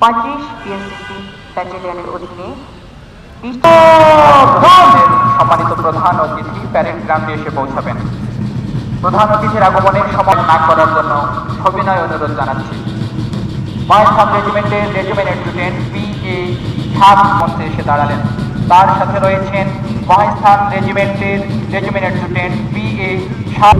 35 BNCC ব্যাটালিয়নের অধীনে সম্মানিত প্রধান অতিথি প্যারেড গ্রাউন্ডে এসে পৌঁছাবেন। প্রধান অতিথির আগমনের সময় না করার জন্য সবিনয় অনুরোধ জানাচ্ছি। মহেশখালী রেজিমেন্টের রেজিমেন্ট অ্যাডজুটেন্ট পি.এ. সাত মঞ্চে এসে দাঁড়ালেন। তার সাথে রয়েছেন মহেশখালী রেজিমেন্টের রেজিমেন্ট অ্যাডজুটেন্ট পি.এ. সাত।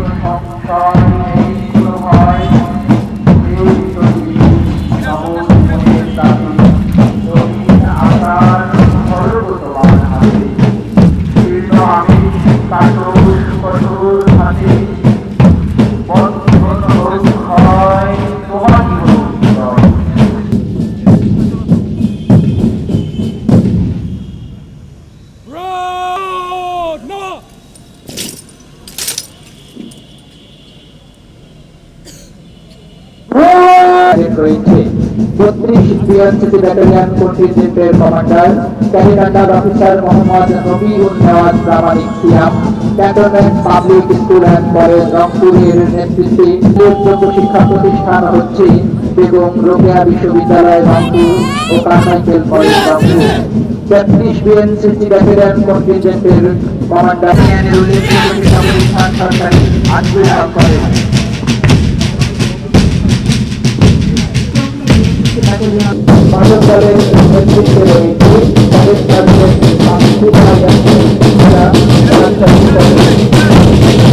রয়েছে 32 বিএনসিসি ব্যাটালিয়ন কন্টিনজেন্টের কমান্ডার ক্যারিকান্ডার officer Mohammad Nabiul Newaz Pramanik Siam, Cantonment Public School and College রংপুরের নেতৃত্বে উল্লেখযোগ্য শিক্ষা প্রতিষ্ঠান হচ্ছে বেগম রোকেয়া বিশ্ববিদ্যালয় রংপুর ও Carmichael College Rangpur. 33 BNCC battalion কন্টিনজেন্টের কমান্ডার উল্লেখযোগ্য শিক্ষা প্রতিষ্ঠান সরকারি আন্দোলন করেন। বাসস্থানের